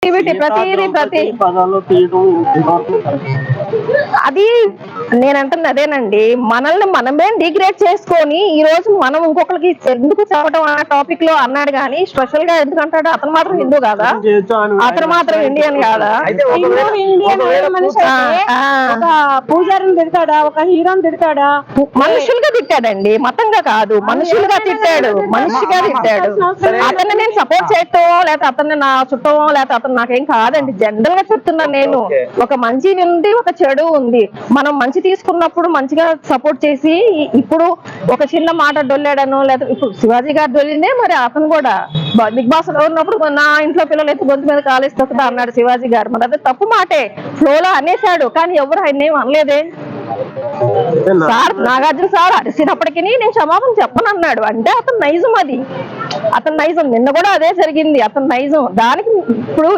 Negativity ప్రతి అది నేనంటున్నా అదేనండి. మనల్ని మనమే డిగ్రేడ్ చేసుకొని ఈ రోజు మనం ఇంకొకరికి ఎందుకు చెప్పడం ఆ టాపిక్ లో అన్నాడు కానీ స్పెషల్ గా ఎందుకు అంటాడు? అతను మాత్రం హిందూ కాదా? అతను మాత్రం ఇండియన్ కాదా? పూజారిని తిడతాడా? ఒక హీరోని తిడతాడా? మనుషులుగా తిట్టాడండి, మతంగా కాదు. మనుషులుగా తిట్టాడు, మనిషిగా తిట్టాడు. అతన్ని నేను సపోర్ట్ చేయటం లేకపోతే అతన్ని నా చుట్టం లేకపోతే అతను నాకేం కాదండి. జనరల్ గా చెప్తున్నాను నేను. ఒక మంచి ఉంది, ఒక చెడు ఉంది. మనం మంచి తీసుకున్నప్పుడు మంచిగా సపోర్ట్ చేసి, ఇప్పుడు ఒక చిన్న మాట డొల్లాడను లేకపోతే ఇప్పుడు శివాజీ గారు డొల్లిందే, మరి అతను కూడా బిగ్ బాస్ లో ఉన్నప్పుడు నా ఇంట్లో పిల్లలు అయితే గొంతు మీద కాలేస్తుందా అన్నాడు శివాజీ గారు. మరి అదే తప్పు మాటే, ఫ్లోలో అనేసాడు. కానీ ఎవరు ఆయన ఏం అనలేదే. సార్ నాగార్జున సార్ అరిసినప్పటికీ నేను క్షమాపణ చెప్పను అన్నాడు. అంటే అతను నైజం, అది అతని నైజం. నిన్న కూడా అదే జరిగింది, అతని నైజం. దానికి ఇప్పుడు